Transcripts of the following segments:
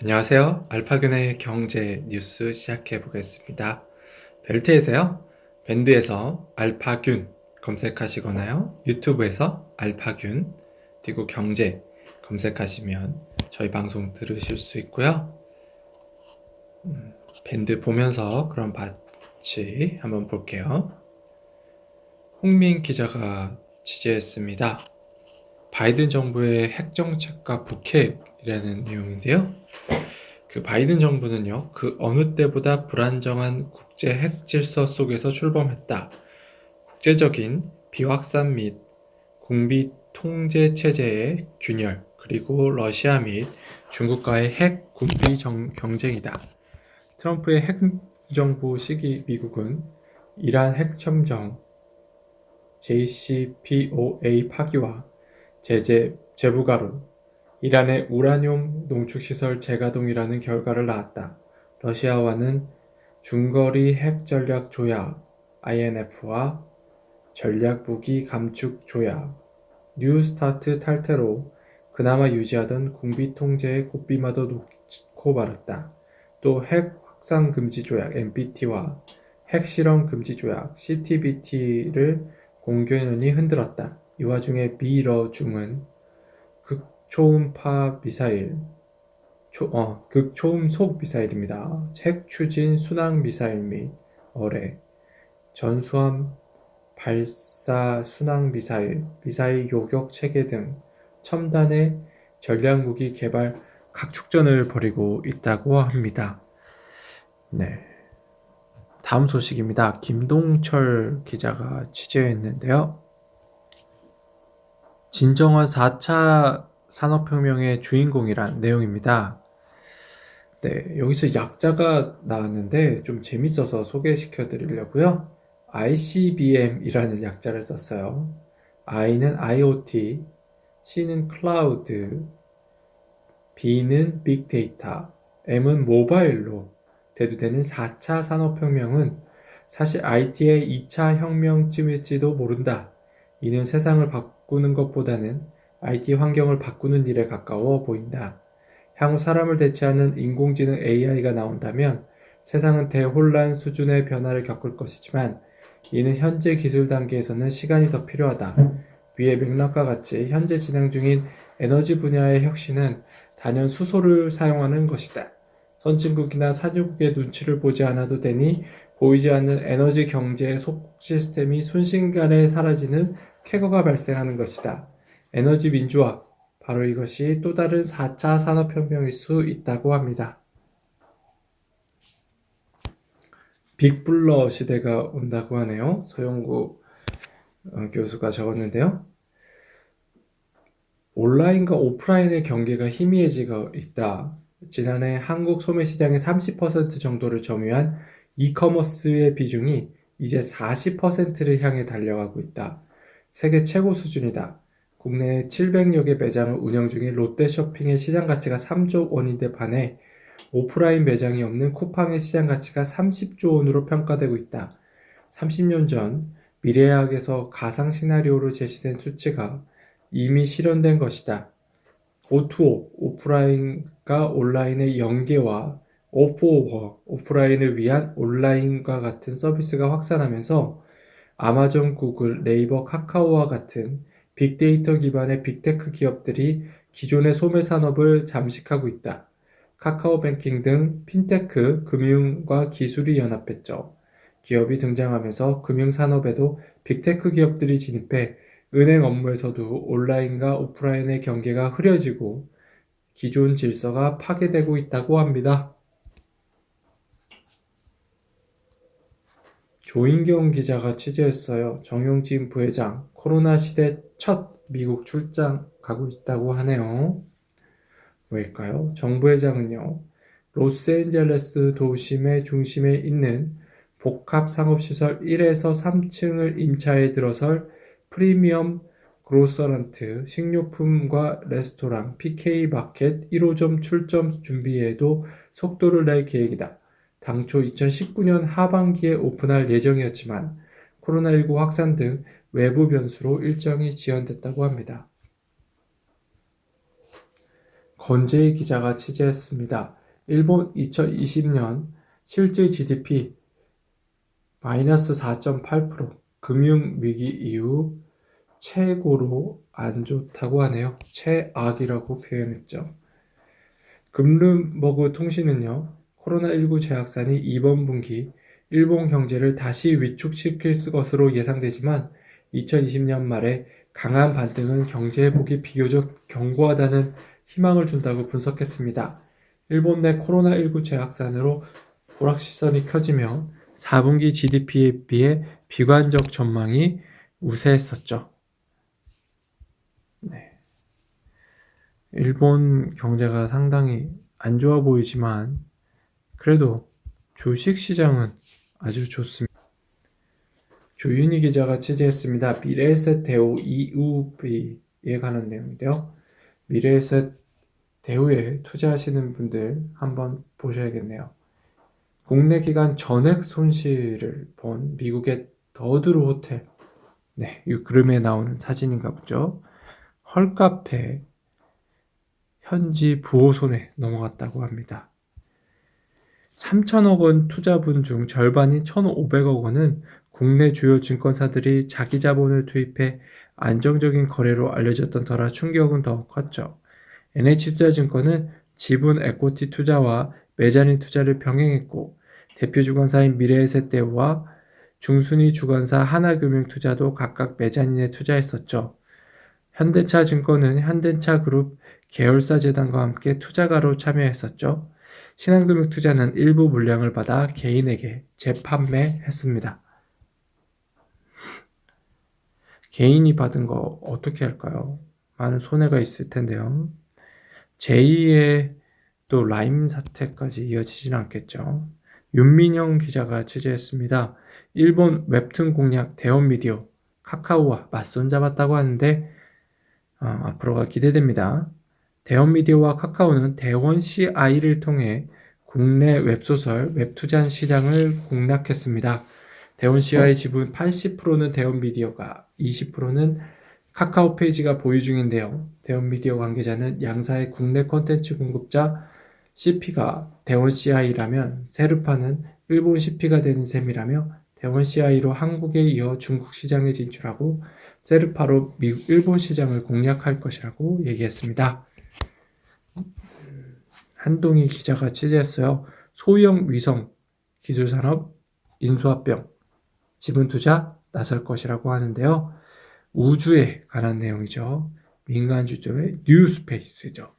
안녕하세요. 알파균의 경제 뉴스 시작해 보겠습니다. 벨트에서요, 밴드에서 알파균 검색하시거나요, 유튜브에서 알파균, 그리고 경제 검색하시면 저희 방송 들으실 수 있고요. 밴드 보면서 그럼 같이 한번 볼게요. 홍민 기자가 취재했습니다. 바이든 정부의 핵정책과 북핵이라는 내용인데요. 그 바이든 정부는요, 그 어느 때보다 불안정한 국제 핵 질서 속에서 출범했다. 국제적인 비확산 및 군비 통제 체제의 균열, 그리고 러시아 및 중국과의 핵 군비 경쟁이다. 트럼프의 핵정부 시기 미국은 이란 핵협정 JCPOA 파기와 재부가로 이란의 우라늄 농축시설 재가동이라는 결과를 낳았다. 러시아와는 중거리 핵전략 조약 INF와 전략무기 감축 조약 뉴스타트 탈퇴로 그나마 유지하던 군비 통제의 꽃비마도 놓고 말았다. 또 핵 확산 금지 조약 NPT와 핵실험 금지 조약 CTBT를 공견연히 흔들었다. 이 와중에 미러중은 극초음파 미사일, 극초음속 미사일입니다. 핵 추진 순항 미사일 및 어뢰, 전수함 발사 순항 미사일, 미사일 요격 체계 등 첨단의 전략무기 개발 각축전을 벌이고 있다고 합니다. 네. 다음 소식입니다. 김동철 기자가 취재했는데요. 진정한 4차 산업혁명의 주인공이란 내용입니다. 네, 여기서 약자가 나왔는데 좀 재밌어서 소개시켜 드리려고요. ICBM이라는 약자를 썼어요. I는 IoT, C는 클라우드, B는 빅데이터, M은 모바일로 대두되는 4차 산업혁명은 사실 IT의 2차 혁명쯤일지도 모른다. 이는 세상을 바꾸는 것보다는 IT 환경을 바꾸는 일에 가까워 보인다. 향후 사람을 대체하는 인공지능 AI가 나온다면 세상은 대혼란 수준의 변화를 겪을 것이지만 이는 현재 기술 단계에서는 시간이 더 필요하다. 위의 맥락과 같이 현재 진행 중인 에너지 분야의 혁신은 단연 수소를 사용하는 것이다. 선진국이나 산유국의 눈치를 보지 않아도 되니 보이지 않는 에너지 경제의 소국 시스템이 순식간에 사라지는 쾌거가 발생하는 것이다. 에너지 민주화, 바로 이것이 또 다른 4차 산업혁명일 수 있다고 합니다. 빅블러 시대가 온다고 하네요. 서영구 교수가 적었는데요. 온라인과 오프라인의 경계가 희미해지고 있다. 지난해 한국 소매시장의 30% 정도를 점유한 이커머스의 비중이 이제 40%를 향해 달려가고 있다. 세계 최고 수준이다. 국내에 700여 개 매장을 운영 중인 롯데쇼핑의 시장 가치가 3조 원인데 반해 오프라인 매장이 없는 쿠팡의 시장 가치가 30조 원으로 평가되고 있다. 30년 전 미래학에서 가상 시나리오로 제시된 수치가 이미 실현된 것이다. O2O, 오프라인과 온라인의 연계와 O4O, 오프라인을 위한 온라인과 같은 서비스가 확산하면서 아마존, 구글, 네이버, 카카오와 같은 빅데이터 기반의 빅테크 기업들이 기존의 소매 산업을 잠식하고 있다. 카카오뱅킹 등 핀테크, 금융과 기술이 연합했죠. 기업이 등장하면서 금융산업에도 빅테크 기업들이 진입해 은행 업무에서도 온라인과 오프라인의 경계가 흐려지고 기존 질서가 파괴되고 있다고 합니다. 조인경 기자가 취재했어요. 정용진 부회장, 코로나 시대 첫 미국 출장 가고 있다고 하네요. 왜일까요? 정 부회장은요, 로스앤젤레스 도심의 중심에 있는 복합 상업시설 1에서 3층을 임차에 들어설 프리미엄 그로서런트, 식료품과 레스토랑, PK 마켓 1호점 출점 준비에도 속도를 낼 계획이다. 당초 2019년 하반기에 오픈할 예정이었지만 코로나19 확산 등 외부 변수로 일정이 지연됐다고 합니다. 건재희 기자가 취재했습니다. 일본 2020년 실질 GDP 마이너스 4.8%, 금융위기 이후 최고로 안 좋다고 하네요. 최악이라고 표현했죠. 블룸버그 통신은요, 코로나19 재확산이 이번 분기 일본 경제를 다시 위축시킬 것으로 예상되지만 2020년 말에 강한 반등은 경제 회복이 비교적 견고하다는 희망을 준다고 분석했습니다. 일본 내 코로나19 재확산으로 오락시선이 켜지며 4분기 GDP에 비해 비관적 전망이 우세했었죠. 네. 일본 경제가 상당히 안 좋아 보이지만 그래도 주식시장은 아주 좋습니다. 조윤희 기자가 취재했습니다. 미래에셋 대우 EUV에 관한 내용인데요. 미래에셋 대우에 투자하시는 분들 한번 보셔야겠네요. 국내 기관 전액 손실을 본 미국의 더드루 호텔, 네, 이 그림에 나오는 사진인가 보죠. 헐카페 현지 부호 손에 넘어갔다고 합니다. 3천억 원 투자분 중 절반인 1,500억 원은 국내 주요 증권사들이 자기 자본을 투입해 안정적인 거래로 알려졌던 터라 충격은 더 컸죠. NH투자증권은 지분 에코티 투자와 메자닌 투자를 병행했고 대표 주관사인 미래에셋대우와 중순위 주관사 하나금융투자도 각각 메자닌에 투자했었죠. 현대차증권은 현대차그룹 계열사재단과 함께 투자가로 참여했었죠. 신한금융투자는 일부 물량을 받아 개인에게 재판매했습니다. 개인이 받은 거 어떻게 할까요? 많은 손해가 있을 텐데요. 제2의 또 라임 사태까지 이어지진 않겠죠. 윤민영 기자가 취재했습니다. 일본 웹툰 공략 대원미디어 카카오와 맞손 잡았다고 하는데 앞으로가 기대됩니다. 대원미디어와 카카오는 대원 CI를 통해 국내 웹소설, 웹투자 시장을 공략했습니다. 대원 CI 지분 80%는 대원미디어가, 20%는 카카오 페이지가 보유 중인데요. 대원미디어 관계자는 양사의 국내 콘텐츠 공급자 CP가 대원 CI라면 세르파는 일본 CP가 되는 셈이라며 대원 CI로 한국에 이어 중국 시장에 진출하고 세르파로 미국, 일본 시장을 공략할 것이라고 얘기했습니다. 한동희 기자가 취재했어요. 소형 위성 기술산업 인수합병 지분 투자 나설 것이라고 하는데요. 우주에 관한 내용이죠. 민간 주주의 뉴스페이스죠.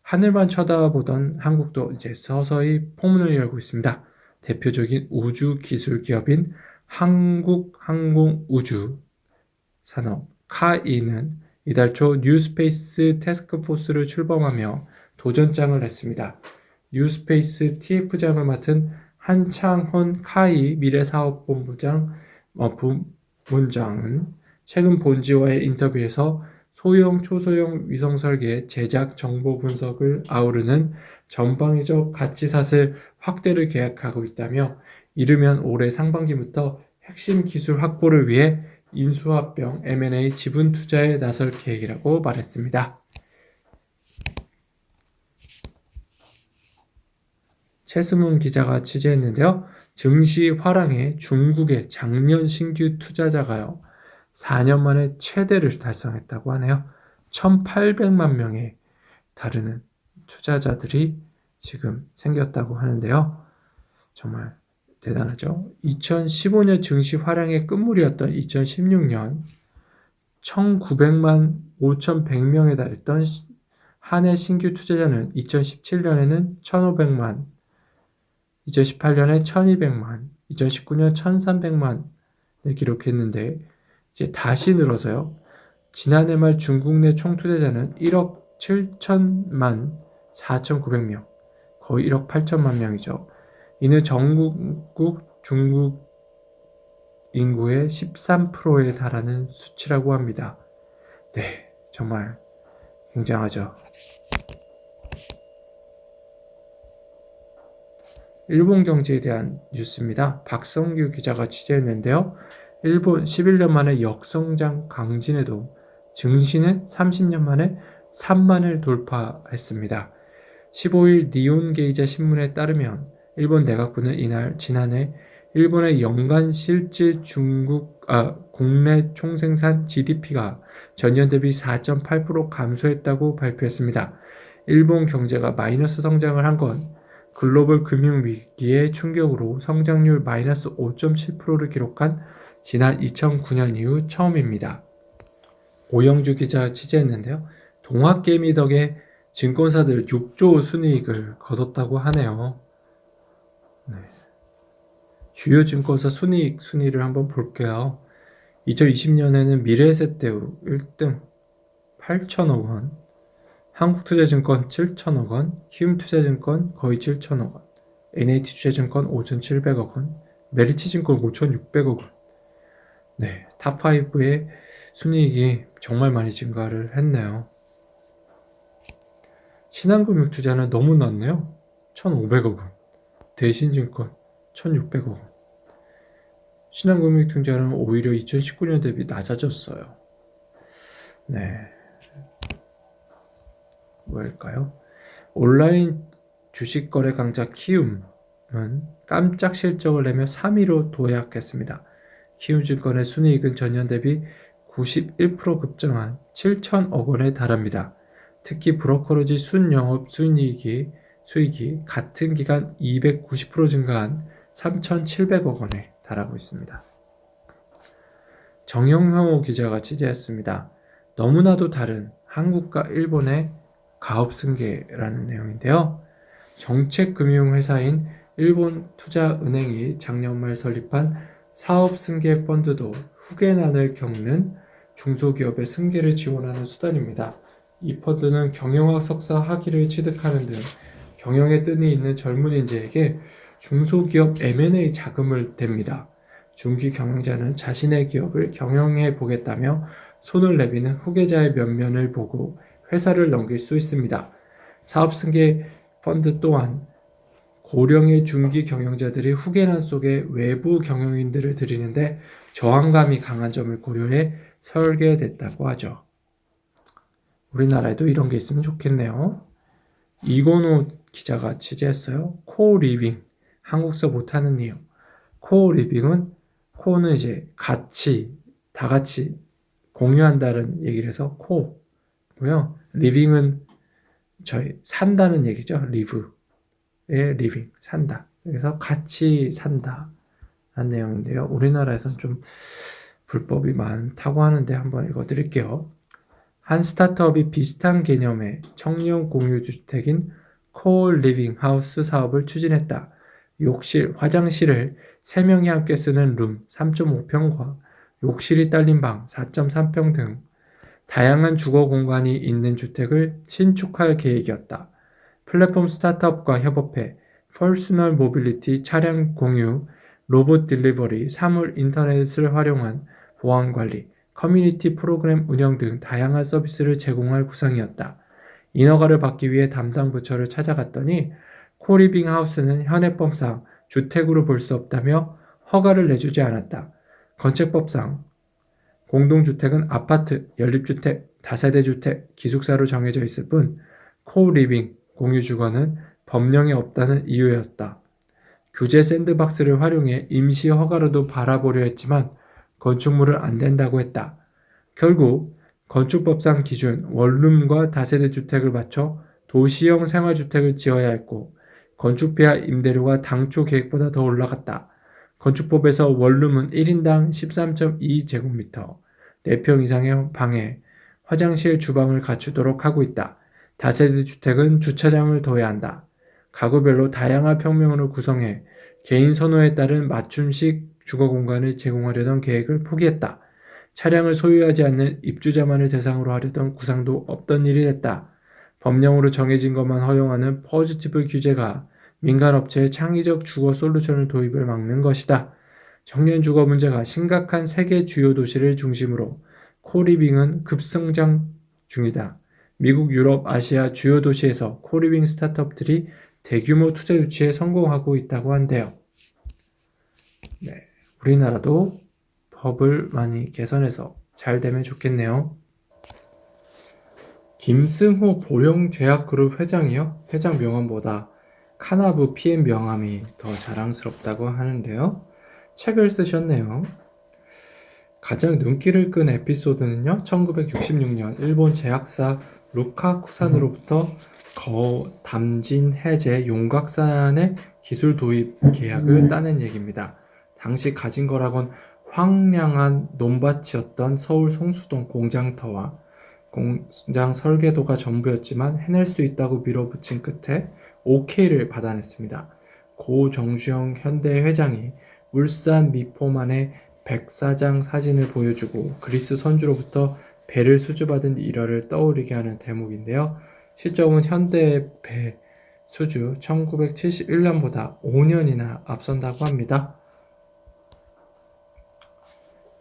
하늘만 쳐다보던 한국도 이제 서서히 포문을 열고 있습니다. 대표적인 우주 기술 기업인 한국항공우주 산업 카이는 이달 초 뉴스페이스 태스크포스를 출범하며 도전장을 냈습니다. 뉴스페이스 TF장을 맡은 한창헌 카이 미래사업본부장 부문장은 최근 본지와의 인터뷰에서 소형, 초소형 위성 설계, 제작, 정보 분석을 아우르는 전방위적 가치사슬 확대를 계획하고 있다며 이르면 올해 상반기부터 핵심 기술 확보를 위해 인수합병 M&A 지분 투자에 나설 계획이라고 말했습니다. 최수문 기자가 취재했는데요. 증시 화랑에 중국의 작년 신규 투자자가요. 4년 만에 최대를 달성했다고 하네요. 1,800만 명에 다르는 투자자들이 지금 생겼다고 하는데요. 정말 대단하죠. 2015년 증시 화랑의 끝물이었던 2016년 1,900만 5,100명에 달했던 한 해 신규 투자자는 2017년에는 1,500만, 2018년에 1,200만, 2019년 1,300만을 기록했는데 이제 다시 늘어서요. 지난해 말 중국 내 총투자자는 1억 7천만 4,900명, 거의 1억 8천만 명이죠. 이는 전국 중국 인구의 13%에 달하는 수치라고 합니다. 네, 정말 굉장하죠. 일본 경제에 대한 뉴스입니다. 박성규 기자가 취재했는데요. 일본 11년 만에 역성장 강진에도 증시는 30년 만에 3만을 돌파했습니다. 15일 니온게이자 신문에 따르면 일본 내각부는 이날 지난해 일본의 연간 실질 국내 총생산 GDP가 전년 대비 4.8% 감소했다고 발표했습니다. 일본 경제가 마이너스 성장을 한 건 글로벌 금융 위기의 충격으로 성장률 마이너스 5.7%를 기록한 지난 2009년 이후 처음입니다. 오영주 기자 취재했는데요. 동학개미 덕에 증권사들 6조 순이익을 거뒀다고 하네요. 네. 주요 증권사 순이익 순위를 한번 볼게요. 2020년에는 미래에셋대우 1등 8천억 원, 한국투자증권 7천억 원, 키움투자증권 거의 7천억 원, NH투자증권 5,700억 원, 메리츠증권 5,600억 원. 네, 탑5의 순이익이 정말 많이 증가를 했네요. 신한금융투자는 너무 낮네요. 1,500억 원, 대신증권 1,600억 원. 신한금융투자는 오히려 2019년 대비 낮아졌어요. 네, 뭘까요? 온라인 주식거래 강자 키움은 깜짝 실적을 내며 3위로 도약했습니다. 키움증권의 순이익은 전년 대비 91% 급증한 7천억 원에 달합니다. 특히 브로커리지 순영업 수익이 같은 기간 290% 증가한 3,700억 원에 달하고 있습니다. 정영효 기자가 취재했습니다. 너무나도 다른 한국과 일본의 가업 승계라는 내용인데요. 정책금융회사인 일본투자은행이 작년 말 설립한 사업승계 펀드도 후계난을 겪는 중소기업의 승계를 지원하는 수단입니다. 이 펀드는 경영학 석사 학위를 취득하는 등 경영에 끈이 있는 젊은 인재에게 중소기업 M&A 자금을 댑니다. 중기 경영자는 자신의 기업을 경영해 보겠다며 손을 내미는 후계자의 면면을 보고 회사를 넘길 수 있습니다. 사업승계 펀드 또한 고령의 중기 경영자들이 후계난 속에 외부 경영인들을 들이는데 저항감이 강한 점을 고려해 설계됐다고 하죠. 우리나라에도 이런 게 있으면 좋겠네요. 이건호 기자가 취재했어요. 코리빙, 한국서 못하는 이유. 코리빙은 코는 이제 같이, 다 같이 공유한다는 얘기를 해서 코고요. 리빙은 저희 산다는 얘기죠. 리브의 리빙, 산다. 그래서 같이 산다 라는 내용인데요. 우리나라에서는 좀 불법이 많다고 하는데 한번 읽어드릴게요. 한 스타트업이 비슷한 개념의 청년 공유주택인 코리빙 하우스 사업을 추진했다. 욕실, 화장실을 3명이 함께 쓰는 룸 3.5평과 욕실이 딸린 방 4.3평 등 다양한 주거 공간이 있는 주택을 신축할 계획이었다. 플랫폼 스타트업과 협업해 퍼스널 모빌리티, 차량 공유, 로봇 딜리버리, 사물 인터넷을 활용한 보안 관리, 커뮤니티 프로그램 운영 등 다양한 서비스를 제공할 구상이었다. 인허가를 받기 위해 담당 부처를 찾아갔더니 코리빙 하우스는 현행법상 주택으로 볼 수 없다며 허가를 내주지 않았다. 건축법상 공동주택은 아파트, 연립주택, 다세대주택, 기숙사로 정해져 있을 뿐 코리빙, 공유주거는 법령에 없다는 이유였다. 규제 샌드박스를 활용해 임시 허가로도 바라보려 했지만 건축물은 안 된다고 했다. 결국 건축법상 기준 원룸과 다세대 주택을 맞춰 도시형 생활주택을 지어야 했고 건축비와 임대료가 당초 계획보다 더 올라갔다. 건축법에서 원룸은 1인당 13.2제곱미터, 4평 이상의 방에 화장실, 주방을 갖추도록 하고 있다. 다세대 주택은 주차장을 둬야 한다. 가구별로 다양한 평면을 구성해 개인 선호에 따른 맞춤식 주거 공간을 제공하려던 계획을 포기했다. 차량을 소유하지 않는 입주자만을 대상으로 하려던 구상도 없던 일이 됐다. 법령으로 정해진 것만 허용하는 포지티브 규제가 민간업체의 창의적 주거 솔루션을 도입을 막는 것이다. 청년 주거 문제가 심각한 세계 주요 도시를 중심으로 코리빙은 급성장 중이다. 미국, 유럽, 아시아 주요 도시에서 코리빙 스타트업들이 대규모 투자 유치에 성공하고 있다고 한대요. 네, 우리나라도 법을 많이 개선해서 잘 되면 좋겠네요. 김승호 보령제약그룹 회장이요? 회장 명함보다 카나브 PM 명함이 더 자랑스럽다고 하는데요. 책을 쓰셨네요. 가장 눈길을 끈 에피소드는요, 1966년 일본 제약사 루카쿠산으로부터 거담진 해제 용곽산의 기술 도입 계약을 따낸 얘기입니다. 당시 가진 거라곤 황량한 논밭이었던 서울 성수동 공장터와 공장 설계도가 전부였지만 해낼 수 있다고 밀어붙인 끝에 OK를 받아냈습니다. 고 정주영 현대 회장이 울산 미포만의 백사장 사진을 보여주고 그리스 선주로부터 배를 수주받은 일화를 떠올리게 하는 대목인데요. 시점은 현대의 배 수주 1971년보다 5년이나 앞선다고 합니다.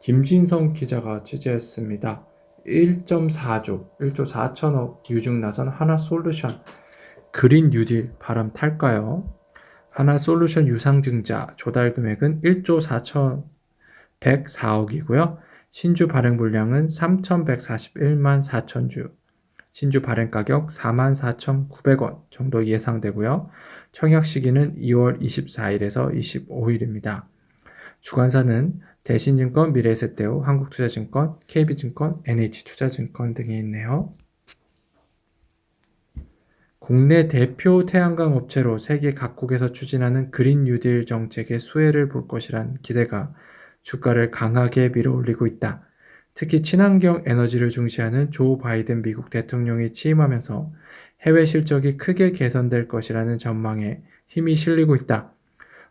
김진성 기자가 취재했습니다. 1.4조, 1조 4천억 유증 나선 하나솔루션 그린 뉴딜 바람 탈까요? 하나솔루션 유상증자 조달 금액은 1조 4,104억이고요. 신주 발행 물량은 3,141만 4천주, 신주 발행 가격 44,900원 정도 예상되고요. 청약 시기는 2월 24일에서 25일입니다. 주관사는 대신증권, 미래에셋대우, 한국투자증권, KB증권, NH투자증권 등이 있네요. 국내 대표 태양광 업체로 세계 각국에서 추진하는 그린 뉴딜 정책의 수혜를 볼 것이란 기대가 주가를 강하게 밀어올리고 있다. 특히 친환경 에너지를 중시하는 조 바이든 미국 대통령이 취임하면서 해외 실적이 크게 개선될 것이라는 전망에 힘이 실리고 있다.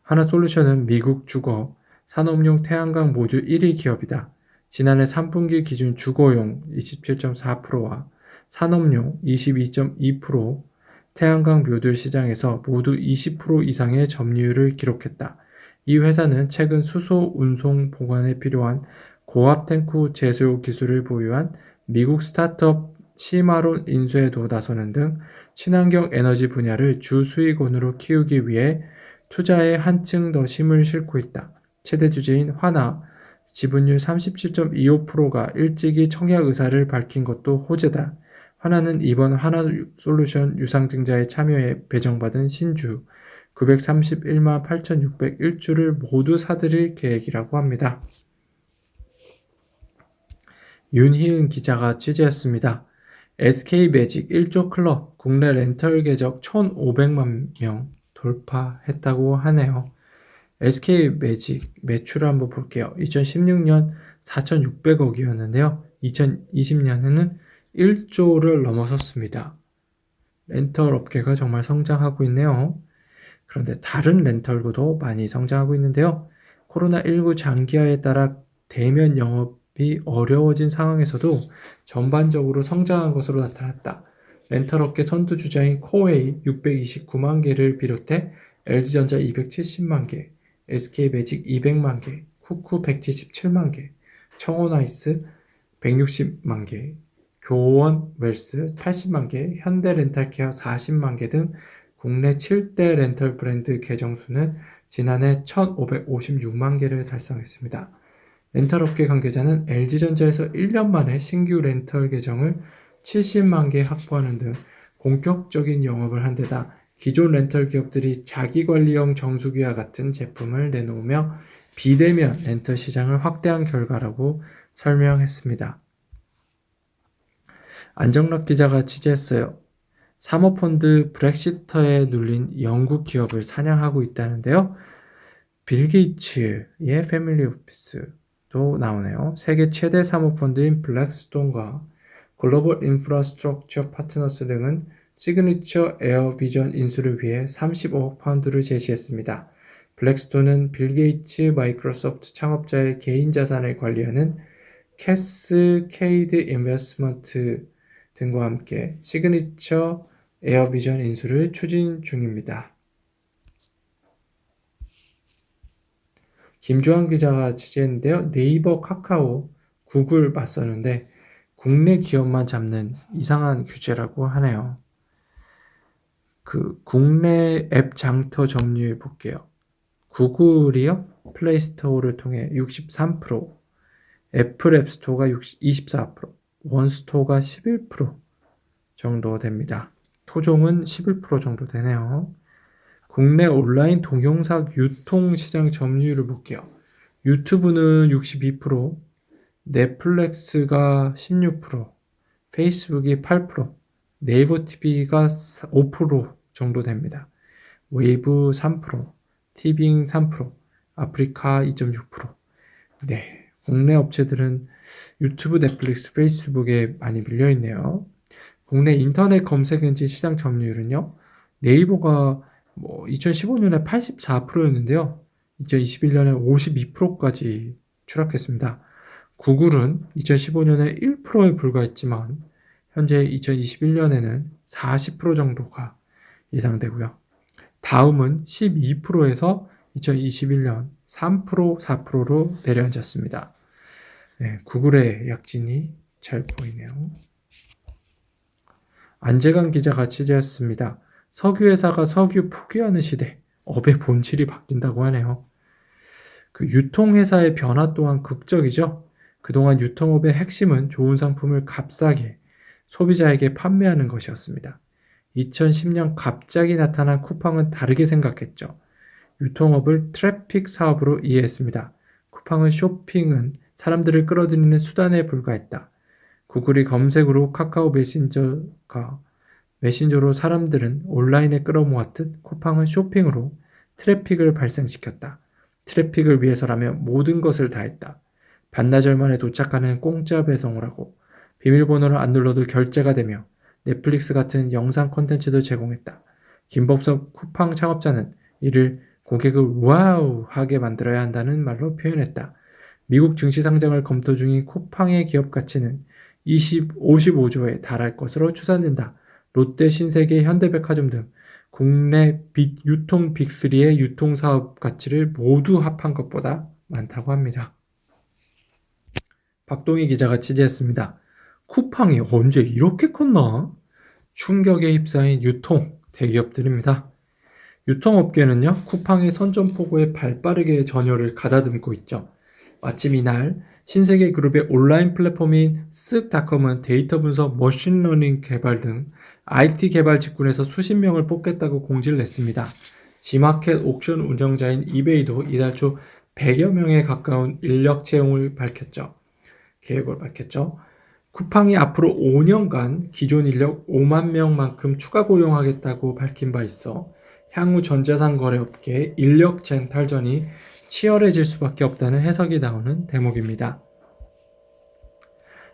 하나솔루션은 미국 주거, 산업용 태양광 모듈 1위 기업이다. 지난해 3분기 기준 주거용 27.4%와 산업용 22.2%, 태양광 모듈 시장에서 모두 20% 이상의 점유율을 기록했다. 이 회사는 최근 수소 운송 보관에 필요한 고압 탱크 제조 기술을 보유한 미국 스타트업 시마론 인수에도 나서는 등 친환경 에너지 분야를 주 수익원으로 키우기 위해 투자에 한층 더 힘을 싣고 있다. 최대 주주인 화나 지분율 37.25%가 일찍이 청약 의사를 밝힌 것도 호재다. 화나는 이번 하나솔루션 유상증자에 참여해 배정받은 신주 931만 8,601주를 모두 사들일 계획이라고 합니다. 윤희은 기자가 취재했습니다. SK매직 1조 클럽 국내 렌털 계정 1,500만 명 돌파했다고 하네요. SK매직 매출을 한번 볼게요. 2016년 4,600억이었는데요. 2020년에는 1조를 넘어섰습니다. 렌털 업계가 정말 성장하고 있네요. 그런데 다른 렌털구도 많이 성장하고 있는데요. 코로나19 장기화에 따라 대면 영업이 어려워진 상황에서도 전반적으로 성장한 것으로 나타났다. 렌털업계 선두주자인 코웨이 629만 개를 비롯해 LG전자 270만 개, SK매직 200만 개, 쿠쿠 177만 개, 청호나이스 160만 개, 교원 웰스 80만 개, 현대렌탈케어 40만 개 등 국내 7대 렌털 브랜드 계정 수는 지난해 1,556만 개를 달성했습니다. 렌털업계 관계자는 LG전자에서 1년 만에 신규 렌털 계정을 70만 개 확보하는 등 본격적인 영업을 한 데다 기존 렌털 기업들이 자기관리형 정수기와 같은 제품을 내놓으며 비대면 렌털 시장을 확대한 결과라고 설명했습니다. 안정락 기자가 취재했어요. 사모펀드 브렉시터에 눌린 영국 기업을 사냥하고 있다는데요. 빌 게이츠의 패밀리 오피스도 나오네요. 세계 최대 사모펀드인 블랙스톤과 글로벌 인프라스트럭처 파트너스 등은 시그니처 에어비전 인수를 위해 35억 파운드를 제시했습니다. 블랙스톤은 빌 게이츠 마이크로소프트 창업자의 개인 자산을 관리하는 캐스케이드 인베스트먼트 등과 함께 시그니처 에어비전 인수를 추진 중입니다. 김주환 기자가 취재했는데요. 네이버, 카카오, 구글 맞서는데 국내 기업만 잡는 이상한 규제라고 하네요. 국내 앱 장터 점유율 볼게요. 구글이요? 플레이스토어를 통해 63%, 애플 앱스토어가 24%, 원스토어가 11%, 정도 됩니다. 토종은 11% 정도 되네요. 국내 온라인 동영상 유통시장 점유율을 볼게요. 유튜브는 62%, 넷플릭스가 16%, 페이스북이 8%, 네이버 TV가 5% 정도 됩니다. 웨이브 3%, 티빙 3%, 아프리카 2.6%. 네, 국내 업체들은 유튜브, 넷플릭스, 페이스북에 많이 밀려있네요. 국내 인터넷 검색 엔진 시장 점유율은요, 네이버가 2015년에 84%였는데요. 2021년에 52%까지 추락했습니다. 구글은 2015년에 1%에 불과했지만 현재 2021년에는 40% 정도가 예상되고요. 다음은 12%에서 2021년 3%, 4%로 내려앉았습니다. 네, 구글의 약진이 잘 보이네요. 안재강 기자가 취재했습니다. 석유회사가 석유 포기하는 시대, 업의 본질이 바뀐다고 하네요. 그 유통회사의 변화 또한 극적이죠. 그동안 유통업의 핵심은 좋은 상품을 값싸게 소비자에게 판매하는 것이었습니다. 2010년 갑자기 나타난 쿠팡은 다르게 생각했죠. 유통업을 트래픽 사업으로 이해했습니다. 쿠팡은 쇼핑은 사람들을 끌어들이는 수단에 불과했다. 구글이 검색으로 카카오 메신저로 사람들은 온라인에 끌어모았듯 쿠팡은 쇼핑으로 트래픽을 발생시켰다. 트래픽을 위해서라면 모든 것을 다했다. 반나절 만에 도착하는 공짜 배송을 하고 비밀번호를 안 눌러도 결제가 되며 넷플릭스 같은 영상 콘텐츠도 제공했다. 김범석 쿠팡 창업자는 이를 고객을 와우 하게 만들어야 한다는 말로 표현했다. 미국 증시 상장을 검토 중인 쿠팡의 기업 가치는 55조에 달할 것으로 추산된다. 롯데, 신세계, 현대백화점 등 국내 유통 빅3의 유통사업 가치를 모두 합한 것보다 많다고 합니다. 박동희 기자가 취재했습니다. 쿠팡이 언제 이렇게 컸나? 충격에 휩싸인 유통 대기업들입니다. 유통업계는요, 쿠팡의 선전포고에 발빠르게 전열을 가다듬고 있죠. 마침 이날 신세계그룹의 온라인 플랫폼인 쓱닷컴은 데이터 분석, 머신러닝 개발 등 IT 개발 직군에서 수십 명을 뽑겠다고 공지를 냈습니다. 지마켓 옥션 운영자인 이베이도 이달 초 100여 명에 가까운 인력 채용을 계획을 밝혔죠. 쿠팡이 앞으로 5년간 기존 인력 5만 명만큼 추가 고용하겠다고 밝힌 바 있어 향후 전자상 거래업계의 인력 쟁탈전이 치열해질 수밖에 없다는 해석이 나오는 대목입니다.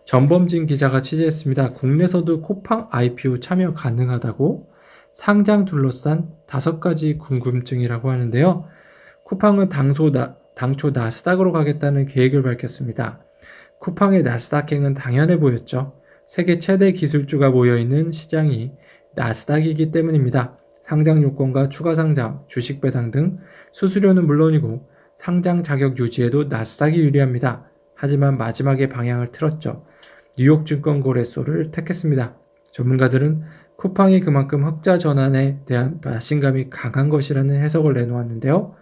전범진 기자가 취재했습니다. 국내에서도 쿠팡 IPO 참여 가능하다고 상장 둘러싼 5가지 궁금증이라고 하는데요. 쿠팡은 당초 나스닥으로 가겠다는 계획을 밝혔습니다. 쿠팡의 나스닥행은 당연해 보였죠. 세계 최대 기술주가 모여있는 시장이 나스닥이기 때문입니다. 상장 요건과 추가 상장, 주식 배당 등 수수료는 물론이고 상장 자격 유지에도 나스닥이 유리합니다. 하지만 마지막에 방향을 틀었죠. 뉴욕 증권거래소를 택했습니다. 전문가들은 쿠팡이 그만큼 흑자 전환에 대한 자신감이 강한 것이라는 해석을 내놓았는데요.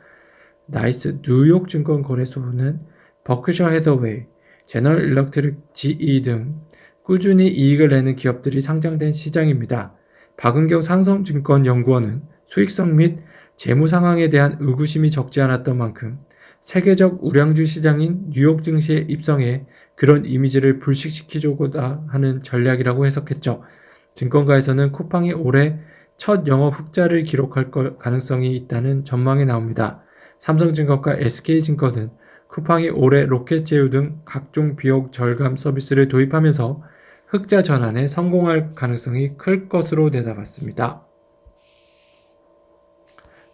뉴욕 증권거래소는 버크셔 해서웨이, 제너럴 일렉트릭 GE 등 꾸준히 이익을 내는 기업들이 상장된 시장입니다. 박은경 삼성증권연구원은 수익성 및 재무 상황에 대한 의구심이 적지 않았던 만큼 세계적 우량주 시장인 뉴욕 증시에 입성해 그런 이미지를 불식시키고자 하는 전략이라고 해석했죠. 증권가에서는 쿠팡이 올해 첫 영업 흑자를 기록할 가능성이 있다는 전망이 나옵니다. 삼성증권과 SK증권은 쿠팡이 올해 로켓 제휴 등 각종 비용 절감 서비스를 도입하면서 흑자 전환에 성공할 가능성이 클 것으로 내다봤습니다.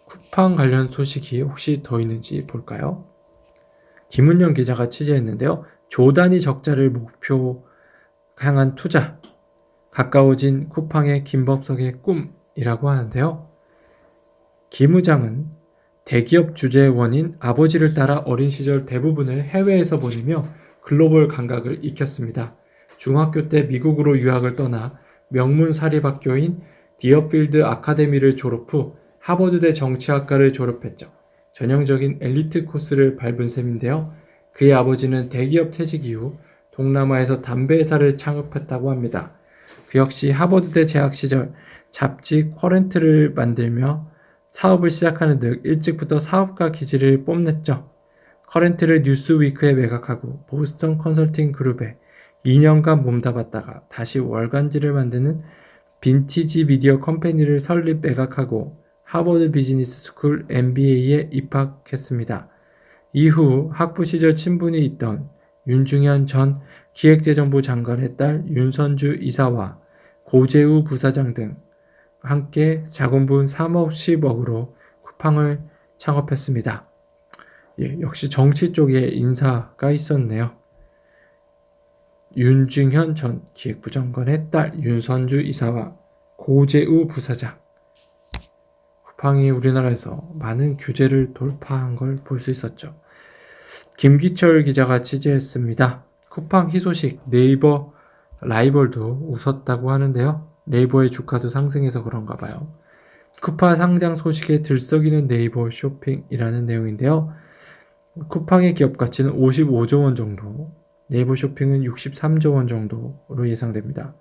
쿠팡 관련 소식이 혹시 더 있는지 볼까요? 김은영 기자가 취재했는데요. 조단위 적자를 목표 향한 투자, 가까워진 쿠팡의 김범석의 꿈이라고 하는데요. 김 의장은 대기업 주재원인 아버지를 따라 어린 시절 대부분을 해외에서 보내며 글로벌 감각을 익혔습니다. 중학교 때 미국으로 유학을 떠나 명문 사립학교인 디어필드 아카데미를 졸업 후 하버드대 정치학과를 졸업했죠. 전형적인 엘리트 코스를 밟은 셈인데요. 그의 아버지는 대기업 퇴직 이후 동남아에서 담배 회사를 창업했다고 합니다. 그 역시 하버드대 재학 시절 잡지 쿼런트를 만들며 사업을 시작하는 등 일찍부터 사업가 기질을 뽐냈죠. 커런트를 뉴스위크에 매각하고 보스턴 컨설팅 그룹에 2년간 몸담았다가 다시 월간지를 만드는 빈티지 미디어 컴퍼니를 설립 매각하고 하버드 비즈니스 스쿨 MBA에 입학했습니다. 이후 학부 시절 친분이 있던 윤중현 전 기획재정부 장관의 딸 윤선주 이사와 고재우 부사장 등 함께 자본분 3억 10억으로 쿠팡을 창업했습니다. 예, 역시 정치 쪽에 인사가 있었네요. 윤중현 전 기획부 장관의 딸 윤선주 이사와 고재우 부사장. 쿠팡이 우리나라에서 많은 규제를 돌파한 걸 볼 수 있었죠. 김기철 기자가 취재했습니다. 쿠팡 희소식 네이버 라이벌도 웃었다고 하는데요. 네이버의 주가도 상승해서 그런가 봐요. 쿠팡 상장 소식에 들썩이는 네이버 쇼핑이라는 내용인데요. 쿠팡의 기업 가치는 55조 원 정도, 네이버 쇼핑은 63조 원 정도로 예상됩니다.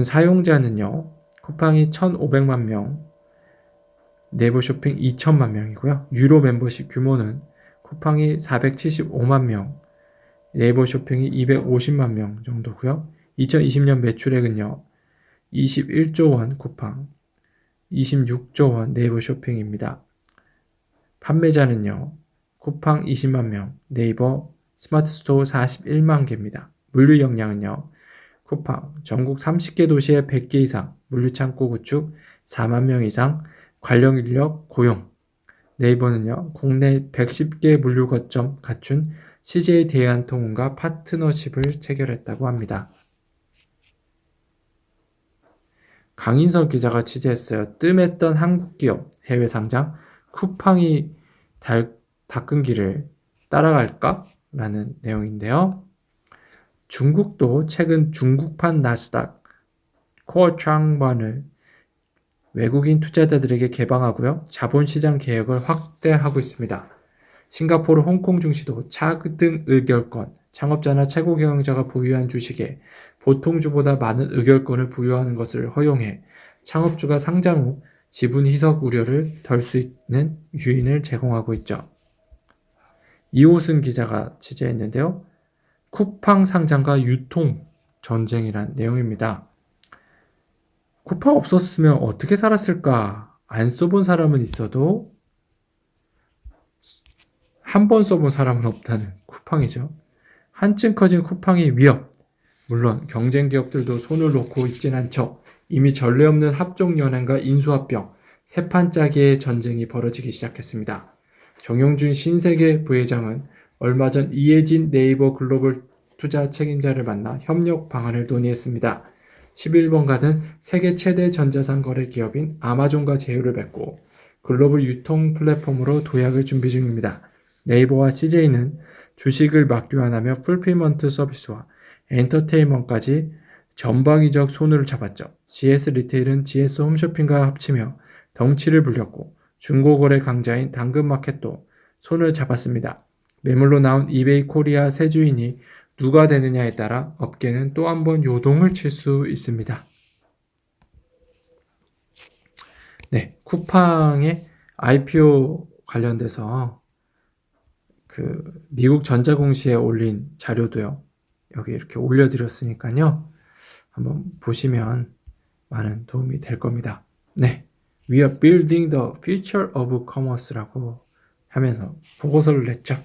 사용자는요, 쿠팡이 1,500만 명, 네이버 쇼핑 2천만 명이고요. 유로 멤버십 규모는 쿠팡이 475만 명, 네이버 쇼핑이 250만 명 정도고요. 2020년 매출액은요, 21조 원 쿠팡, 26조 원 네이버 쇼핑입니다. 판매자는요, 쿠팡 20만 명, 네이버 스마트 스토어 41만 개입니다. 물류 역량은요, 쿠팡 전국 30개 도시에 100개 이상, 물류 창고 구축 4만 명 이상, 관련 인력 고용. 네이버는요, 국내 110개 물류 거점 갖춘 CJ 대한통운과 파트너십을 체결했다고 합니다. 강인석 기자가 취재했어요. 뜸했던 한국 기업 해외 상장, 쿠팡이 닦은 따라갈까? 라는 내용인데요. 중국도 최근 중국판 나스닥 코어 창반을 외국인 투자자들에게 개방하고요. 자본시장 개혁을 확대하고 있습니다. 싱가포르, 홍콩 증시도 차등 의결권, 창업자나 최고 경영자가 보유한 주식에 보통주보다 많은 의결권을 부여하는 것을 허용해 창업주가 상장 후 지분 희석 우려를 덜 수 있는 유인을 제공하고 있죠. 이호승 기자가 취재했는데요. 쿠팡 상장과 유통 전쟁이란 내용입니다. 쿠팡 없었으면 어떻게 살았을까? 안 써본 사람은 있어도 한 번 써본 사람은 없다는 쿠팡이죠. 한층 커진 쿠팡의 위협. 물론 경쟁 기업들도 손을 놓고 있진 않죠. 이미 전례 없는 합종연행과 인수합병, 세판짜기의 전쟁이 벌어지기 시작했습니다. 정용준 신세계 부회장은 얼마 전 이해진 네이버 글로벌 투자 책임자를 만나 협력 방안을 논의했습니다. 11번가는 세계 최대 전자상 거래 기업인 아마존과 제휴를 맺고 글로벌 유통 플랫폼으로 도약을 준비 중입니다. 네이버와 CJ는 주식을 맞교환하며 풀필먼트 서비스와 엔터테인먼트까지 전방위적 손을 잡았죠. GS 리테일은 GS 홈쇼핑과 합치며 덩치를 불렸고 중고거래 강자인 당근마켓도 손을 잡았습니다. 매물로 나온 이베이 코리아 새 주인이 누가 되느냐에 따라 업계는 또 한 번 요동을 칠 수 있습니다. 네, 쿠팡의 IPO 관련돼서 미국 전자공시에 올린 자료도요. 여기 이렇게 올려드렸으니까요. 한번 보시면 많은 도움이 될 겁니다. 네, We are building the future of commerce라고 하면서 보고서를 냈죠.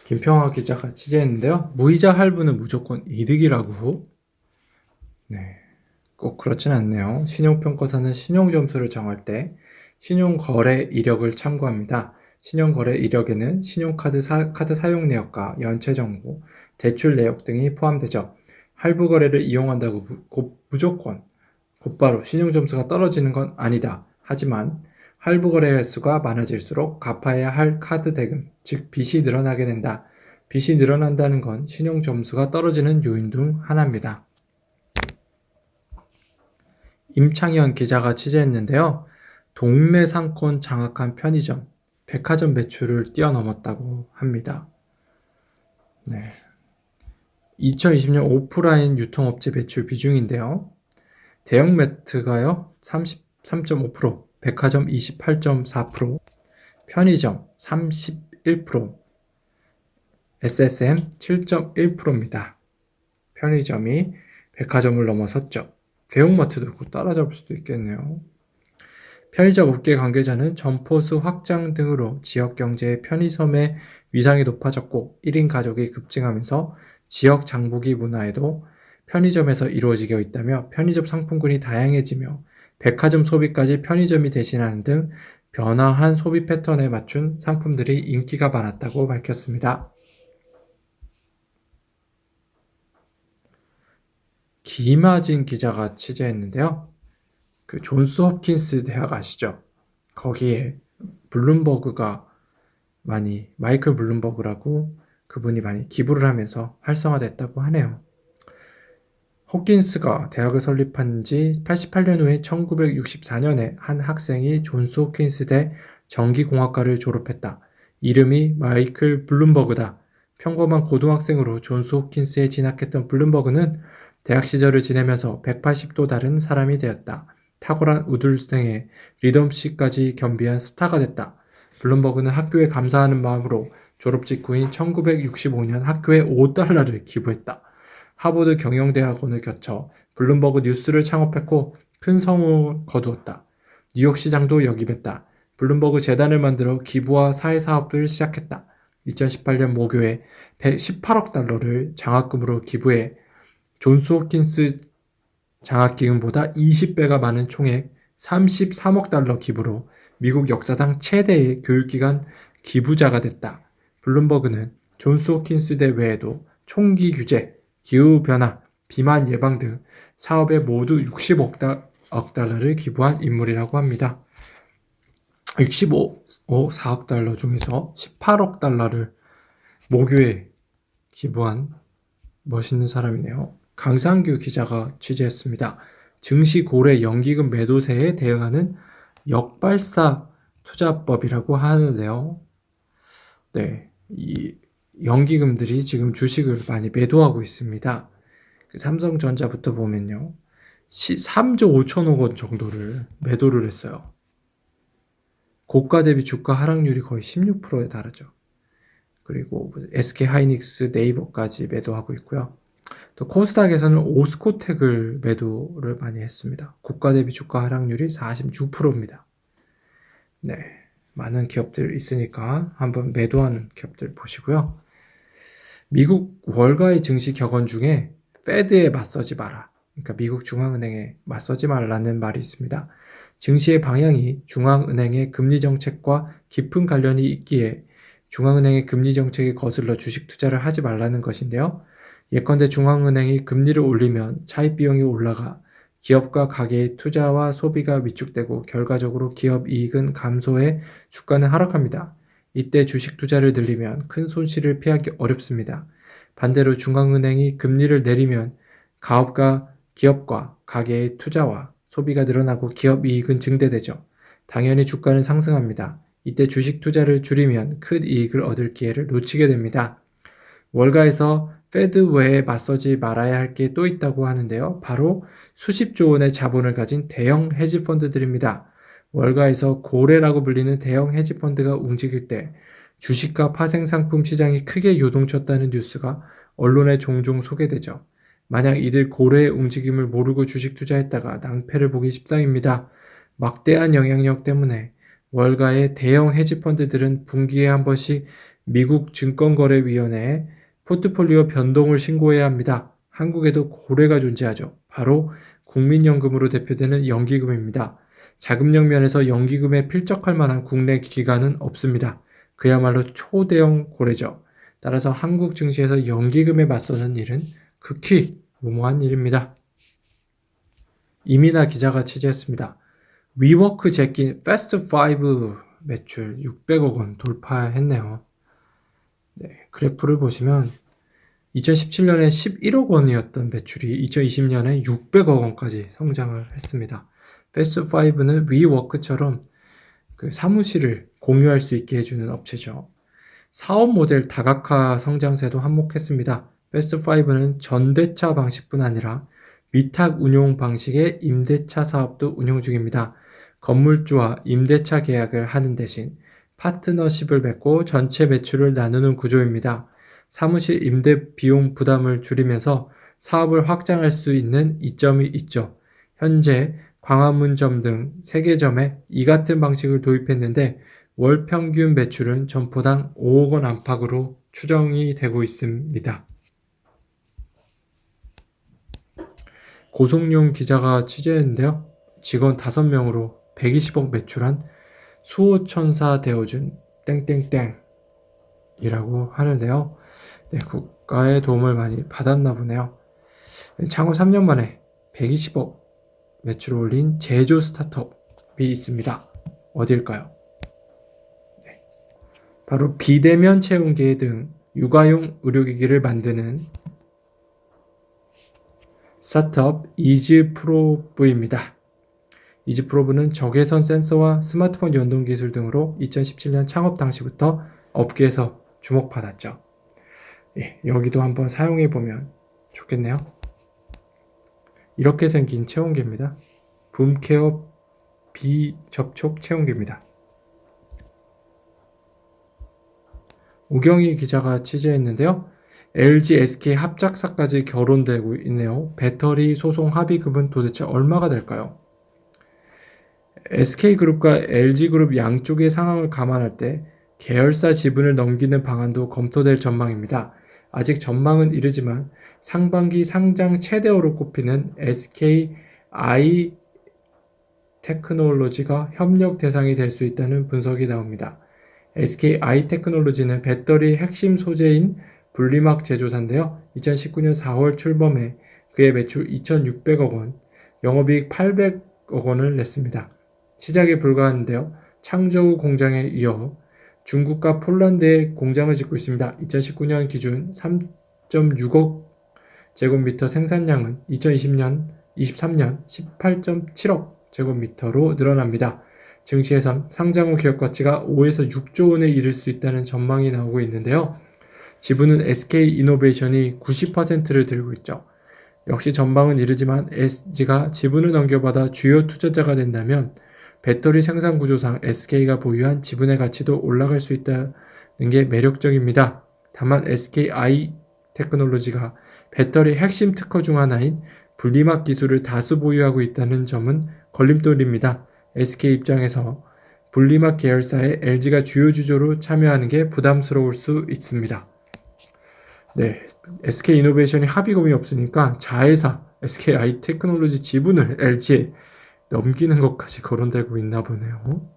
김평화 기자가 취재했는데요. 무이자 할부는 무조건 이득이라고? 네, 꼭 그렇진 않네요. 신용평가사는 신용점수를 정할 때 신용거래 이력을 참고합니다. 신용거래 이력에는 신용카드 카드 사용 내역과 연체 정보, 대출 내역 등이 포함되죠. 할부 거래를 이용한다고 무조건 곧바로 신용점수가 떨어지는 건 아니다. 하지만 할부 거래 횟수가 많아질수록 갚아야 할 카드 대금, 즉 빚이 늘어나게 된다. 빚이 늘어난다는 건 신용점수가 떨어지는 요인 중 하나입니다. 임창현 기자가 취재했는데요. 동네 상권 장악한 편의점, 백화점 매출을 뛰어넘었다고 합니다. 네. 2020년 오프라인 유통업체 매출 비중인데요. 대형 매트가요, 33.5%, 백화점 28.4%, 편의점 31%, SSM 7.1%입니다. 편의점이 백화점을 넘어섰죠. 대형마트도 곧 따라잡을 수도 있겠네요. 편의점 업계 관계자는 점포수 확장 등으로 지역 경제의 편의점의 위상이 높아졌고 1인 가족이 급증하면서 지역 장보기 문화에도 편의점에서 이루어지고 있다며 편의점 상품군이 다양해지며 백화점 소비까지 편의점이 대신하는 등 변화한 소비 패턴에 맞춘 상품들이 인기가 많았다고 밝혔습니다. 김하진 기자가 취재했는데요. 그 존스 홉킨스 대학 아시죠? 거기에 블룸버그가 마이클 블룸버그라고 그분이 많이 기부를 하면서 활성화됐다고 하네요. 홉킨스가 대학을 설립한 지 88년 후에 1964년에 한 학생이 존스 홉킨스대 전기공학과를 졸업했다. 이름이 마이클 블룸버그다. 평범한 고등학생으로 존스 홉킨스에 진학했던 블룸버그는 대학 시절을 지내면서 180도 다른 사람이 되었다. 탁월한 우둘생에 리더십까지 겸비한 스타가 됐다. 블룸버그는 학교에 감사하는 마음으로 졸업 직후인 1965년 학교에 $5를 기부했다. 하버드 경영대학원을 거쳐 블룸버그 뉴스를 창업했고 큰 성공을 거두었다. 뉴욕 시장도 역입했다. 블룸버그 재단을 만들어 기부와 사회사업을 시작했다. 2018년 모교에 $18억 장학금으로 기부해 존스 홉킨스 장학기금보다 20배가 많은 총액 $33억 기부로 미국 역사상 최대의 교육기관 기부자가 됐다. 블룸버그는 존스 홉킨스 대 외에도 총기 규제, 기후변화, 비만 예방 등 사업에 모두 $60억 기부한 인물이라고 합니다. 4억 달러 중에서 $18억 모교에 기부한 멋있는 사람이네요. 강상규 기자가 취재했습니다. 증시 고래 연기금 매도세에 대응하는 역발사 투자법이라고 하는데요. 네, 이 연기금들이 지금 주식을 많이 매도하고 있습니다. 삼성전자부터 보면요. 3조 5천억 원 정도를 매도를 했어요. 고가 대비 주가 하락률이 거의 16%에 달하죠. 그리고 SK하이닉스, 네이버까지 매도하고 있고요. 또 코스닥에서는 오스코텍을 매도를 많이 했습니다. 고가 대비 주가 하락률이 46%입니다. 네, 많은 기업들 있으니까 한번 매도하는 기업들 보시고요. 미국 월가의 증시 격언 중에 페드에 맞서지 마라. 그러니까 미국 중앙은행에 맞서지 말라는 말이 있습니다. 증시의 방향이 중앙은행의 금리 정책과 깊은 관련이 있기에 중앙은행의 금리 정책에 거슬러 주식 투자를 하지 말라는 것인데요. 예컨대 중앙은행이 금리를 올리면 차입 비용이 올라가 기업과 가계의 투자와 소비가 위축되고 결과적으로 기업 이익은 감소해 주가는 하락합니다. 이때 주식 투자를 늘리면 큰 손실을 피하기 어렵습니다. 반대로 중앙은행이 금리를 내리면 기업과 가계의 투자와 소비가 늘어나고 기업 이익은 증대되죠. 당연히 주가는 상승합니다. 이때 주식 투자를 줄이면 큰 이익을 얻을 기회를 놓치게 됩니다. 월가에서 페드 외에 맞서지 말아야 할 게 또 있다고 하는데요. 바로 수십조 원의 자본을 가진 대형 헤지펀드들입니다. 월가에서 고래라고 불리는 대형 헤지펀드가 움직일 때 주식과 파생상품 시장이 크게 요동쳤다는 뉴스가 언론에 종종 소개되죠. 만약 이들 고래의 움직임을 모르고 주식 투자했다가 낭패를 보기 십상입니다. 막대한 영향력 때문에 월가의 대형 헤지펀드들은 분기에 한 번씩 미국 증권거래위원회에 포트폴리오 변동을 신고해야 합니다. 한국에도 고래가 존재하죠. 바로 국민연금으로 대표되는 연기금입니다. 자금력 면에서 연기금에 필적할 만한 국내 기관은 없습니다. 그야말로 초대형 고래죠. 따라서 한국 증시에서 연기금에 맞서는 일은 극히 무모한 일입니다. 이민아 기자가 취재했습니다. 위워크 제낀 패스트5 매출 600억 원 돌파했네요. 네, 그래프를 보시면 2017년에 11억 원이었던 매출이 2020년에 600억 원까지 성장을 했습니다. 패스트5는 위워크처럼 그 사무실을 공유할 수 있게 해주는 업체죠. 사업 모델 다각화 성장세도 한몫했습니다. 패스트5는 전대차 방식뿐 아니라 위탁 운용 방식의 임대차 사업도 운영 중입니다. 건물주와 임대차 계약을 하는 대신 파트너십을 맺고 전체 매출을 나누는 구조입니다. 사무실 임대 비용 부담을 줄이면서 사업을 확장할 수 있는 이점이 있죠. 현재 광화문점 등 3개점에 이 같은 방식을 도입했는데 월 평균 매출은 점포당 5억 원 안팎으로 추정이 되고 있습니다. 고성용 기자가 취재했는데요. 직원 5명으로 120억 매출한 수호천사 되어준 땡땡땡 이라고 하는데요. 네, 국가의 도움을 많이 받았나 보네요. 창업 3년 만에 120억 매출을 올린 제조 스타트업이 있습니다. 어딜까요? 네, 바로 비대면 체온계 등 육아용 의료기기를 만드는 스타트업 이즈프로브입니다. 이즈프로브는 적외선 센서와 스마트폰 연동 기술 등으로 2017년 창업 당시부터 업계에서 주목받았죠. 예, 여기도 한번 사용해보면 좋겠네요. 이렇게 생긴 체온계입니다. 붐케어 비접촉 체온계입니다. 우경희 기자가 취재했는데요. LG, SK 합작사까지 결혼되고 있네요. 배터리 소송 합의금은 도대체 얼마가 될까요? SK그룹과 LG그룹 양쪽의 상황을 감안할 때 계열사 지분을 넘기는 방안도 검토될 전망입니다. 아직 전망은 이르지만 상반기 상장 최대어로 꼽히는 SK 아이테크놀로지가 협력 대상이 될 수 있다는 분석이 나옵니다. SK 아이테크놀로지는 배터리 핵심 소재인 분리막 제조사인데요. 2019년 4월 출범해 그의 매출 2,600억 원, 영업이익 800억 원을 냈습니다. 시작에 불과한데요. 창저 후 공장에 이어 중국과 폴란드에 공장을 짓고 있습니다. 2019년 기준 3.6억 제곱미터 생산량은 2023년 18.7억 제곱미터로 늘어납니다. 증시에선 상장 후 기업 가치가 5에서 6조 원에 이를 수 있다는 전망이 나오고 있는데요. 지분은 SK이노베이션이 90%를 들고 있죠. 역시 전망은 이르지만 SG가 지분을 넘겨받아 주요 투자자가 된다면 배터리 생산 구조상 SK가 보유한 지분의 가치도 올라갈 수 있다는 게 매력적입니다. 다만 SK 아이테크놀로지가 배터리 핵심 특허 중 하나인 분리막 기술을 다수 보유하고 있다는 점은 걸림돌입니다. SK 입장에서 분리막 계열사에 LG가 주요 주조로 참여하는 게 부담스러울 수 있습니다. 네, SK이노베이션이 합의금이 없으니까 자회사 SK 아이테크놀로지 지분을 LG에 넘기는 것까지 거론되고 있나 보네요.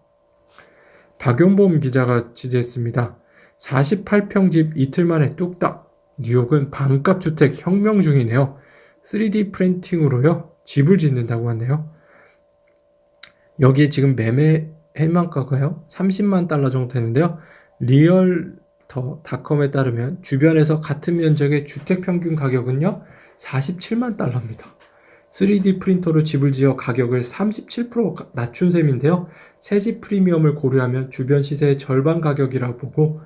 박용범 기자가 취재했습니다. 48평 집 이틀 만에 뚝딱. 뉴욕은 반값 주택 혁명 중이네요. 3D 프린팅으로요. 집을 짓는다고 하네요. 여기에 지금 매매 해망가가요. 30만 달러 정도 되는데요. 리얼터닷컴에 따르면 주변에서 같은 면적의 주택 평균 가격은요. 47만 달러입니다. 3D 프린터로 집을 지어 가격을 37% 낮춘 셈인데요. 새집 프리미엄을 고려하면 주변 시세의 절반 가격이라고 보고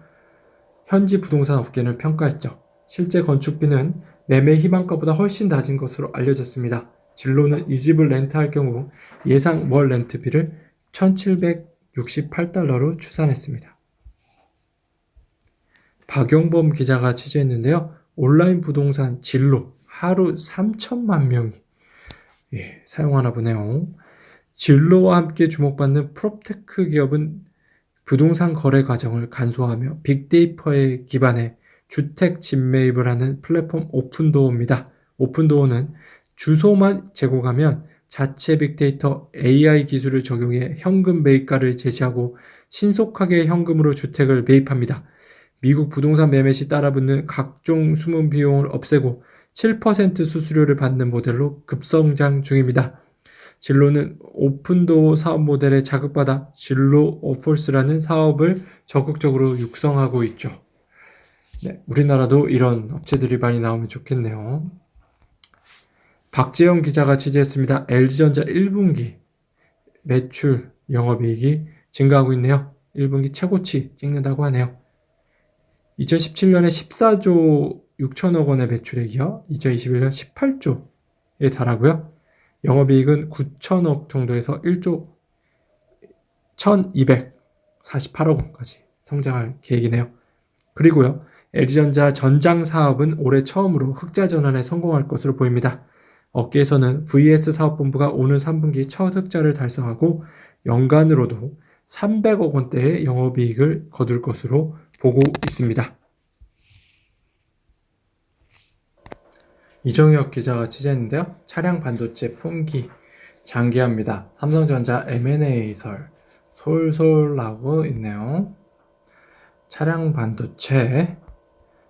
현지 부동산 업계는 평가했죠. 실제 건축비는 매매 희망가보다 훨씬 낮은 것으로 알려졌습니다. 진로는 이 집을 렌트할 경우 예상 월 렌트비를 1,768달러로 추산했습니다. 박용범 기자가 취재했는데요. 온라인 부동산 진로 하루 3천만 명이 사용하나 보네요. 진로와 함께 주목받는 프롭테크 기업은 부동산 거래 과정을 간소화하며 빅데이터에 기반해 주택 진매입을 하는 플랫폼 오픈도어입니다. 오픈도어는 주소만 제공하면 자체 빅데이터 AI 기술을 적용해 현금 매입가를 제시하고 신속하게 현금으로 주택을 매입합니다. 미국 부동산 매매 시 따라붙는 각종 숨은 비용을 없애고 7% 수수료를 받는 모델로 급성장 중입니다. 진로는 오픈도어 사업 모델에 자극받아 진로 오폴스라는 사업을 적극적으로 육성하고 있죠. 네, 우리나라도 이런 업체들이 많이 나오면 좋겠네요. 박재영 기자가 취재했습니다. LG전자 1분기 매출, 영업이익이 증가하고 있네요. 1분기 최고치 찍는다고 하네요. 2017년에 14조 6천억 원의 매출액이요. 2021년 18조에 달하고요. 영업이익은 9천억 정도에서 1조 1248억 원까지 성장할 계획이네요. 그리고요. LG전자 전장 사업은 올해 처음으로 흑자 전환에 성공할 것으로 보입니다. 업계에서는 VS 사업본부가 오늘 3분기 첫 흑자를 달성하고 연간으로도 300억 원대의 영업이익을 거둘 것으로 보고 있습니다. 이종혁 기자가 취재했는데요. 차량 반도체 품귀 장기화입니다. 삼성전자 M&A설 솔솔 나오고 있네요. 차량 반도체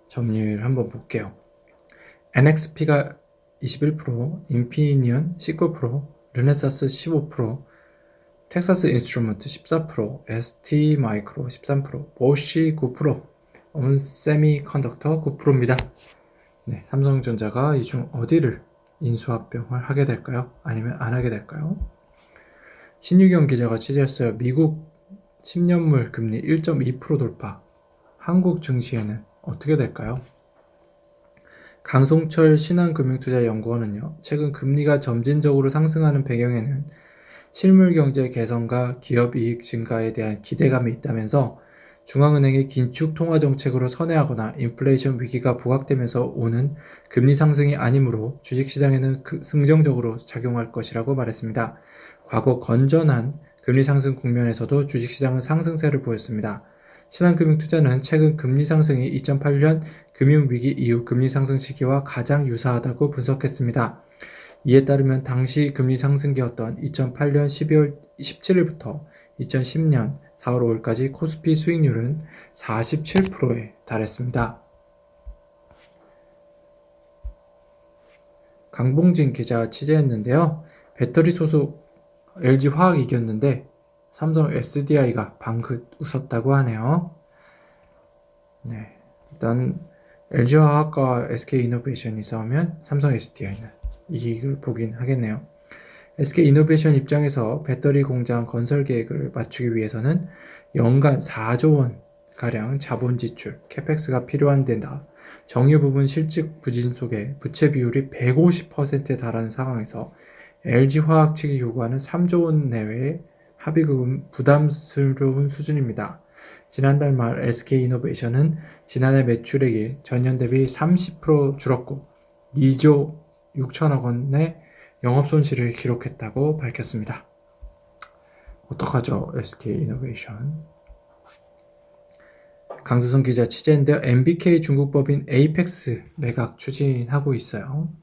점유율 한번 볼게요. NXP가 21%, 인피니언 19%, 르네사스 15%, 텍사스 인스트루먼트 14%, ST 마이크로 13%, 보쉬 9%, 온세미컨덕터 9%입니다. 네, 삼성전자가 이 중 어디를 인수합병을 하게 될까요? 아니면 안 하게 될까요? 신유경 기자가 취재했어요. 미국 10년물 금리 1.2% 돌파. 한국 증시에는 어떻게 될까요? 강송철 신한금융투자연구원은요, 최근 금리가 점진적으로 상승하는 배경에는 실물 경제 개선과 기업 이익 증가에 대한 기대감이 있다면서 중앙은행의 긴축 통화 정책으로 선회하거나 인플레이션 위기가 부각되면서 오는 금리 상승이 아니므로 주식시장에는 긍정적으로 작용할 것이라고 말했습니다. 과거 건전한 금리 상승 국면에서도 주식시장은 상승세를 보였습니다. 신한금융투자는 최근 금리 상승이 2008년 금융위기 이후 금리 상승 시기와 가장 유사하다고 분석했습니다. 이에 따르면 당시 금리 상승기였던 2008년 12월 17일부터 2010년 4월 5일까지 코스피 수익률은 47%에 달했습니다. 강봉진 기자가 취재했는데요. 배터리 소속 LG화학이 이겼는데 삼성 SDI가 방긋 웃었다고 하네요. 네, 일단 LG화학과 SK이노베이션이 싸우면 삼성 SDI는 이익을 보긴 하겠네요. SK이노베이션 입장에서 배터리 공장 건설 계획을 맞추기 위해서는 연간 4조 원가량 자본 지출, 캐펙스가 필요한 데다 정유 부분 실직 부진 속에 부채 비율이 150%에 달하는 상황에서 LG화학 측이 요구하는 3조 원 내외의 합의금은 부담스러운 수준입니다. 지난달 말 SK이노베이션은 지난해 매출액이 전년 대비 30% 줄었고 2조 6천억 원의 영업손실을 기록했다고 밝혔습니다. 어떡하죠? SK이노베이션. 강두성 기자 취재인데요. MBK 중국법인 에이펙스 매각 추진하고 있어요.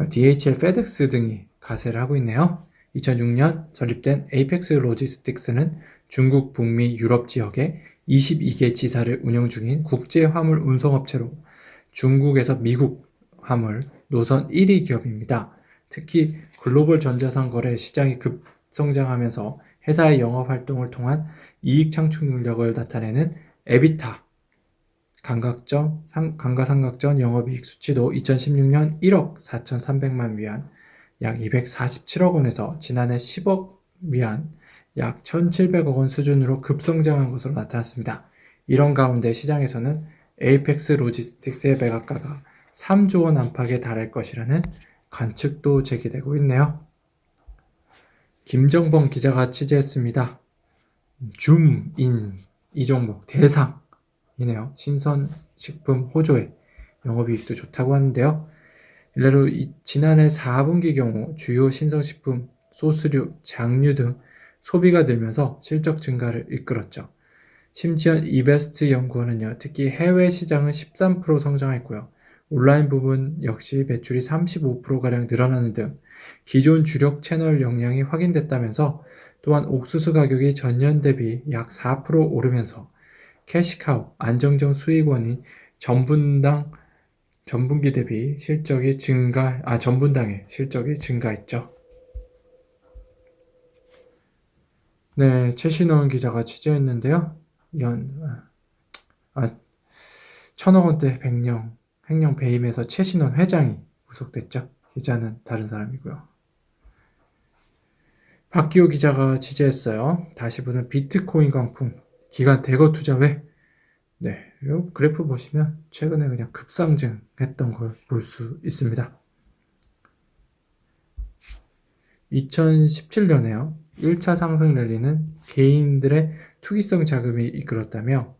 DHL, 페덱스 등이 가세를 하고 있네요. 2006년 설립된 에이펙스 로지스틱스는 중국, 북미, 유럽 지역에 22개 지사를 운영 중인 국제 화물 운송업체로 중국에서 미국 화물 노선 1위 기업입니다. 특히 글로벌 전자상 거래 시장이 급성장하면서 회사의 영업활동을 통한 이익 창출 능력을 나타내는 에비타, 감가상각전 영업이익 수치도 2016년 1억 4,300만 위안, 약 247억 원에서 지난해 10억 위안, 약 1,700억 원 수준으로 급성장한 것으로 나타났습니다. 이런 가운데 시장에서는 에이펙스 로지스틱스의 매각가가 3조 원 안팎에 달할 것이라는 관측도 제기되고 있네요. 김정범 기자가 취재했습니다. 줌인 이 종목 대상이네요. 신선식품 호조에 영업이익도 좋다고 하는데요. 일례로 지난해 4분기 경우 주요 신선식품, 소스류, 장류 등 소비가 늘면서 실적 증가를 이끌었죠. 심지어 이베스트 연구원은요, 특히 해외 시장은 13% 성장했고요. 온라인 부분 역시 매출이 35%가량 늘어나는 등 기존 주력 채널 역량이 확인됐다면서 또한 옥수수 가격이 전년 대비 약 4% 오르면서 캐시카우, 안정적 수익원인 전분기 대비 전분당의 실적이 증가했죠. 네, 최신원 기자가 취재했는데요. 1,000억 원대 횡령 배임에서 최신원 회장이 구속됐죠. 기자는 다른 사람이고요. 박기호 기자가 취재했어요. 다시 보는 비트코인 광풍, 기관 대거 투자 왜 네, 요 그래프 보시면 최근에 그냥 급상승했던 걸 볼 수 있습니다. 2017년에요. 1차 상승 랠리는 개인들의 투기성 자금이 이끌었다며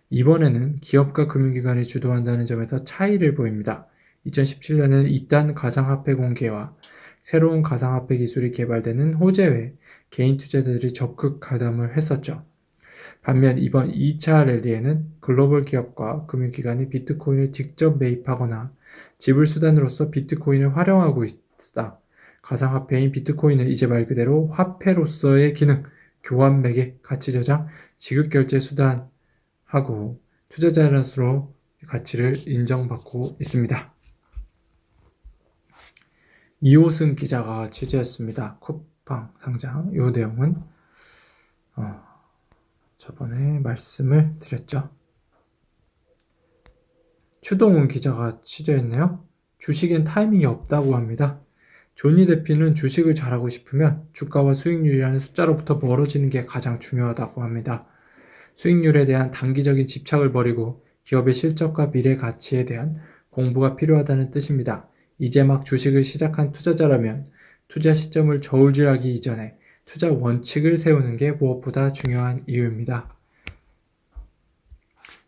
이번에는 기업과 금융기관이 주도한다는 점에서 차이를 보입니다. 2017년에는 2단 가상화폐 공개와 새로운 가상화폐 기술이 개발되는 호재에 개인 투자자들이 적극 가담을 했었죠. 반면 이번 2차 랠리에는 글로벌 기업과 금융기관이 비트코인을 직접 매입하거나 지불 수단으로서 비트코인을 활용하고 있다. 가상화폐인 비트코인은 이제 말 그대로 화폐로서의 기능, 교환 매개, 가치 저장, 지급 결제 수단하고 투자자로서 가치를 인정받고 있습니다. 이호승 기자가 취재했습니다. 쿠팡 상장. 이 내용은 저번에 말씀을 드렸죠. 추동훈 기자가 취재했네요. 주식엔 타이밍이 없다고 합니다. 조니 대피는 주식을 잘하고 싶으면 주가와 수익률이라는 숫자로부터 멀어지는 게 가장 중요하다고 합니다. 수익률에 대한 단기적인 집착을 버리고 기업의 실적과 미래 가치에 대한 공부가 필요하다는 뜻입니다. 이제 막 주식을 시작한 투자자라면 투자 시점을 저울질하기 이전에 투자 원칙을 세우는 게 무엇보다 중요한 이유입니다.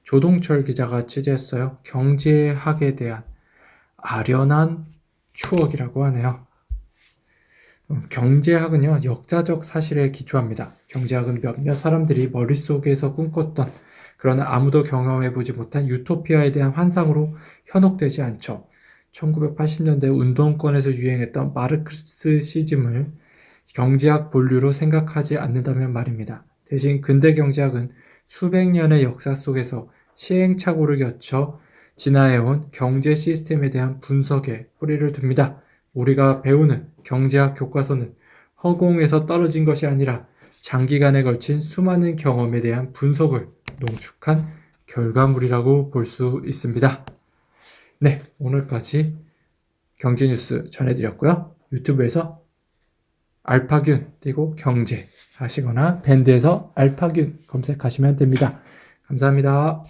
조동철 기자가 취재했어요. 경제학에 대한 아련한 추억이라고 하네요. 경제학은요, 역사적 사실에 기초합니다. 경제학은 몇몇 사람들이 머릿속에서 꿈꿨던 그러나 아무도 경험해보지 못한 유토피아에 대한 환상으로 현혹되지 않죠. 1980년대 운동권에서 유행했던 마르크시즘을 경제학 본류로 생각하지 않는다면 말입니다. 대신 근대 경제학은 수백 년의 역사 속에서 시행착오를 거쳐 진화해온 경제 시스템에 대한 분석에 뿌리를 둡니다. 우리가 배우는 경제학 교과서는 허공에서 떨어진 것이 아니라 장기간에 걸친 수많은 경험에 대한 분석을 농축한 결과물이라고 볼 수 있습니다. 네, 오늘까지 경제뉴스 전해드렸고요. 유튜브에서 알파균 띄고 경제 하시거나 밴드에서 알파균 검색하시면 됩니다. 감사합니다.